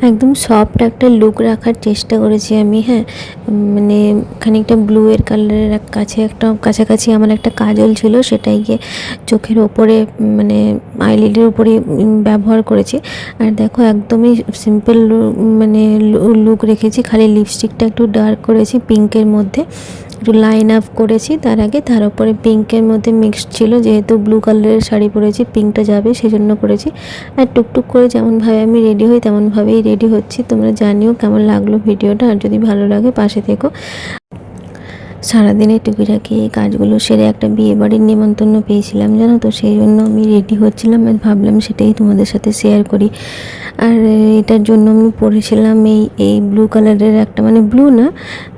একদম সফট একটা লুক রাখার চেষ্টা করেছি আমি। হ্যাঁ, মানে খানিকটা ব্লু এর কালারের কাছাকাছি আমার একটা কাজল ছিল, সেটাই গিয়ে চোখের ওপরে মানে আইলিডের উপরে ব্যবহার করেছি। আর দেখো একদমই সিম্পল মানে লুক রেখেছি, খালি লিপস্টিকটা একটু ডার্ক করেছি পিঙ্কের মধ্যে, একটু লাইন আপ করেছি। তার উপরে পিঙ্কের মধ্যে মিক্সড ছিল, যেহেতু ব্লু কালারের শাড়ি পরেছি পিঙ্কটা যাবে সেজন্য করেছি। আর টুকটুক করে যেমনভাবে আমি রেডি হই তেমনভাবেই রেডি হচ্ছি। তোমরা জানিও কেমন লাগলো ভিডিওটা, আর যদি ভালো লাগে পাশে থেকো। সারাদিনের টুকিটাকি এই কাজগুলো সেরে একটা বিয়েবাড়ির নেমন্তন্ন পেয়েছিলাম জানো তো, সেই জন্য আমি রেডি হচ্ছিলাম আর ভাবলাম সেটাই তোমাদের সাথে শেয়ার করি। আর এটার জন্য আমি পরেছিলাম এই ব্লু কালারের একটা, মানে ব্লু না,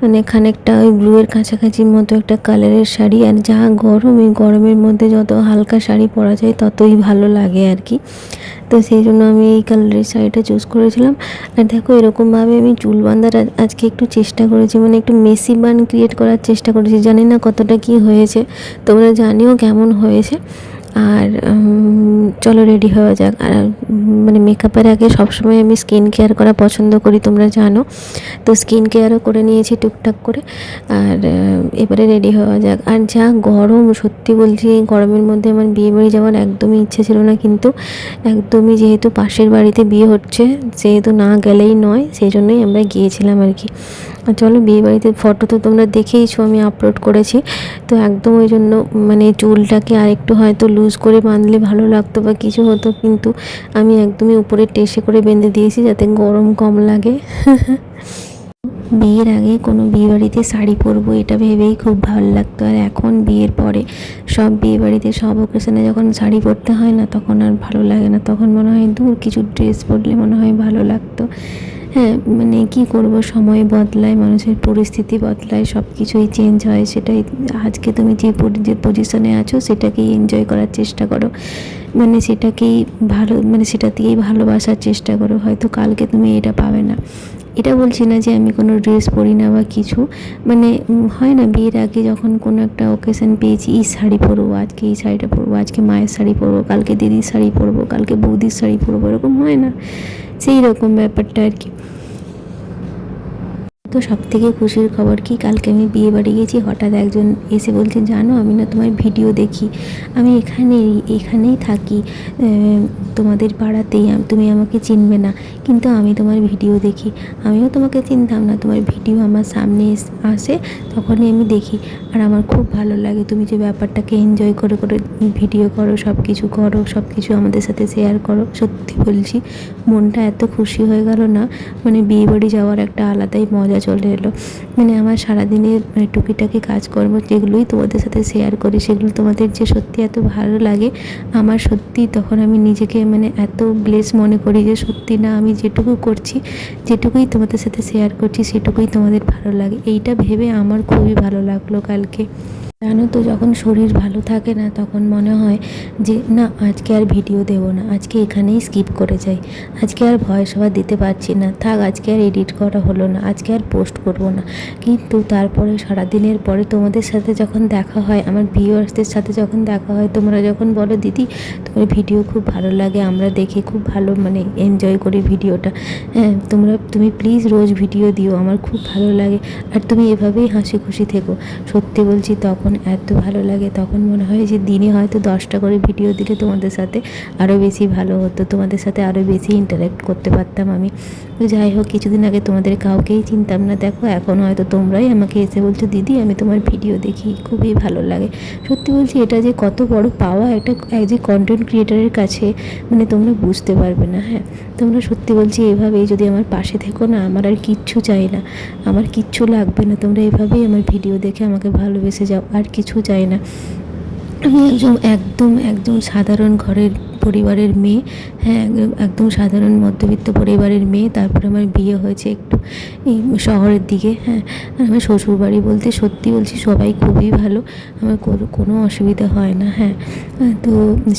মানে খানিকটা ওই ব্লুয়ের কাছাকাছির মতো একটা কালারের শাড়ি। আর যা গরম, এই গরমের মধ্যে যত হালকা শাড়ি পরা যায় ততই ভালো লাগে আর কি। তো সেই জন্য আমি এই কালারের শাড়িটা চুজ করেছিলাম। আর দেখো এরকমভাবে আমি চুল বাঁধার আজকে একটু চেষ্টা করেছি, মানে একটু মেসি বান ক্রিয়েট করার চেষ্টা করেছি। জানি না কতটা কি হয়েছে, তোমরা জানিও কেমন হয়েছে। আর চলো রেডি হওয়া যাক। আর মানে মেকআপের আগে সবসময় আমি স্কিন কেয়ার করা পছন্দ করি, তোমরা জানো। তো স্কিন কেয়ারও করে নিয়েছি টুকটাক করে। আর এবারে রেডি হওয়া যাক। আর যা গরম, সত্যি বলছি এই গরমের মধ্যে আমার বিয়েবাড়ি যাওয়ার একদমই ইচ্ছে ছিল না, কিন্তু একদমই যেহেতু পাশের বাড়িতে বিয়ে হচ্ছে, যেহেতু না গেলেই নয়, সেই জন্যই আমরা গিয়েছিলাম আর কি। আর চলো বিয়েবাড়িতে ফটো তো তোমরা দেখেইছো আমি আপলোড করেছি। তো একদম ওই জন্য মানে চুলটাকে আরেকটু হয়তো লুজ করে বাঁধলে ভালো লাগতো বা কিছু হতো, কিন্তু আমি একদমই উপরে টেসে করে বেঁধে দিয়েছি যাতে গরম কম লাগে। বিয়ের আগে কোনো বিয়েবাড়িতে শাড়ি পরবো এটা ভেবেই খুব ভালো লাগতো, আর এখন বিয়ের পরে সব বিয়েবাড়িতে সব অকেশনে যখন শাড়ি পরতে হয় না, তখন আর ভালো লাগে না। তখন মনে হয় দূর কিছু ড্রেস পরলে মনে হয় ভালো লাগতো। হ্যাঁ, মানে কী করব, সময় বদলায়, মানুষের পরিস্থিতি বদলায়, সব কিছুই চেঞ্জ হয়। সেটাই আজকে তুমি যে পজিশনে আছো সেটাকেই এনজয় করার চেষ্টা করো, মানে সেটাকেই মানে সেটাতেই ভালোবাসার চেষ্টা করো। হয়তো কালকে তুমি এটা পাবে না। এটা বলছি না যে আমি কোনো ড্রেস পরি না বা কিছু, মানে হয় না বিয়ের আগে যখন কোনো একটা অকেশন পেয়েছি, এই শাড়ি পরবো আজকে, এই শাড়িটা পরবো আজকে, মায়ের শাড়ি পরবো কালকে, দিদির শাড়ি পরবো কালকে, বৌদির শাড়ি পরবো, এরকম হয় না, সেই রকম ব্যাপারটা আর কি। তো সবথেকে খুশির খবর কি, কালকে আমি বিয়ে বাড়ি গেছি, হঠাৎ একজন এসে বলছে, জানো আমি না তোমার ভিডিও দেখি, আমি এখানেই থাকি, তোমাদের পাড়াতেই, তুমি আমাকে চিনবে না, কিন্তু আমি তোমার ভিডিও দেখি। আমিও তোমাকে চিনতাম না, তোমার ভিডিও আমার সামনে আসে তখনই আমি দেখি, আর আমার খুব ভালো লাগে তুমি যে ব্যাপারটাকে এনজয় করে করে ভিডিও করো, সব কিছু আমাদের সাথে শেয়ার করো। সত্যি বলছি মনটা এত খুশি হয়ে গেল না, মানে বিয়েবাড়ি যাওয়ার একটা আলাদাই মজা চলে এলো। মানে আমার সারাদিনের টুকিটাকি কাজকর্ম যেগুলোই তোমাদের সাথে শেয়ার করি, সেগুলো তোমাদের যে সত্যি এত ভালো লাগে, আমার সত্যি তখন আমি নিজেকে মানে এত ব্লেস মনে করি যে সত্যি না, আমি যেটুকু করছি, যেটুকুই তোমাদের সাথে শেয়ার করছি সেটুকুই তোমাদের ভালো লাগে। এইটা ভেবে আমার খুবই ভালো লাগলো কালকে। জানো তো যখন শরীর ভালো থাকে না, তখন মনে হয় যে না আজকে আর ভিডিও দেবো না, আজকে এখানেই স্কিপ করে যাই, আজকে আর ভয়েস ওভার দিতে পারছি না, থাক আজকে আর এডিট করা হলো না, আজকে আর পোস্ট করব না। কিন্তু তারপরে সারাদিনের পরে তোমাদের সাথে যখন দেখা হয়, আমার ভিউয়ার্সদের সাথে যখন দেখা হয়, তোমরা যখন বলো দিদি তোমার ভিডিও খুব ভালো লাগে, আমরা দেখে খুব ভালো মানে এনজয় করি ভিডিওটা, হ্যাঁ তুমি প্লিজ রোজ ভিডিও দিও, আমার খুব ভালো লাগে, আর তুমি এভাবেই হাসি খুশি থেকো। সত্যি বলছি তখন এত ভালো লাগে, তখন মনে হয় যে দিনে হয়তো 10টা করে ভিডিও দিলে তোমাদের সাথে আরও বেশি ভালো হতো, তোমাদের সাথে আরও বেশি ইন্টারাক্ট করতে পারতাম আমি। তো যাই হোক, কিছুদিন আগে তোমাদের কাউকেই চিনতাম না, দেখো এখন হয়তো তোমরাই আমাকে এসে বলছো দিদি আমি তোমার ভিডিও দেখি, খুবই ভালো লাগে। সত্যি বলছি এটা যে কত বড় পাওয়া এটা যে কন্টেন্ট ক্রিয়েটারের কাছে, মানে তোমরা বুঝতে পারবে না। হ্যাঁ, তোমরা সত্যি বলছি এভাবেই যদি আমার পাশে থেকো না, আমার আর কিচ্ছু চাই না, আমার কিচ্ছু লাগবে না, তোমরা এভাবেই আমার ভিডিও দেখে আমাকে ভালোবেসে যাও, আর কিছু চাই না। আমি একদম সাধারণ ঘরের পরিবারের মেয়ে, হ্যাঁ একদম সাধারণ মধ্যবিত্ত পরিবারের মেয়ে। তারপরে আমার বিয়ে হয়েছে একটু এই শহরের দিকে। হ্যাঁ, আর আমার শ্বশুরবাড়ি বলতে সত্যি বলছি সবাই খুবই ভালো, আমার কোনো অসুবিধা হয় না। হ্যাঁ, তো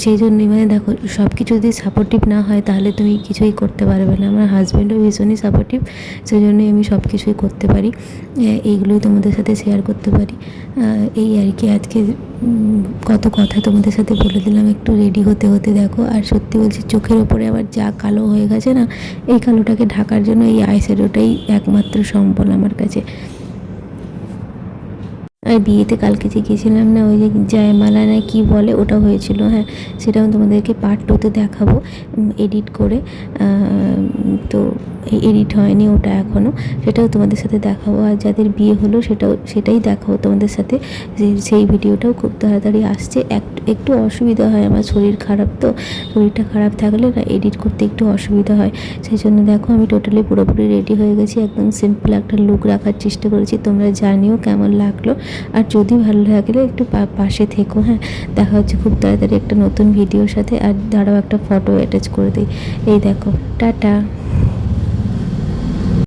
সেই জন্যই মানে দেখো সব কিছু যদি সাপোর্টিভ না হয় তাহলে তুমি কিছুই করতে পারবে না। আমার হাজব্যান্ডও ভীষণই সাপোর্টিভ, সেই জন্যই আমি সব কিছুই করতে পারি, এইগুলোই তোমাদের সাথে শেয়ার করতে পারি। এই আর কি, আজকে কত কথা তোমাদের সাথে বলে দিলাম। একটু রেডি হতে হতে দেখো দেখো। আর সত্যি বলছি, চোখের ওপরে আবার যা কালো হয়ে গেছে না, এই কালোটাকে ঢাকার জন্য এই আইশ্যাডোটাই একমাত্র সম্বল আমার কাছে। আর বিয়েতে কালকে যে গেছিলাম না, ওই যে জয়মালা না কি বলে, ওটা হয়েছিল। হ্যাঁ, সেটাও তোমাদেরকে পার্ট 2তে দেখাবো এডিট করে। তো এডিট হয়নি ওটা এখনও, সেটাও তোমাদের সাথে দেখাবো। আর যাদের বিয়ে হলো সেটাই দেখাবো তোমাদের সাথে। সেই ভিডিওটাও খুব তাড়াতাড়ি আসছে। একটু অসুবিধা হয়, আমার শরীর খারাপ, তো শরীরটা খারাপ থাকলে না এডিট করতে একটু অসুবিধা হয়। সেই জন্য দেখো আমি টোটালি পুরোপুরি রেডি হয়ে গেছি, একদম সিম্পল একটা লুক রাখার চেষ্টা করেছি। তোমরা জানিও কেমন লাগলো, আর যদি ভালো লাগলে একটু পাশে থেকো। হ্যাঁ, দেখা হচ্ছে খুব তাড়াতাড়ি একটা নতুন ভিডিওর সাথে। আর দাঁড়াও, একটা ফটো অ্যাটাচ করে দিই। এই দেখো, টাটা।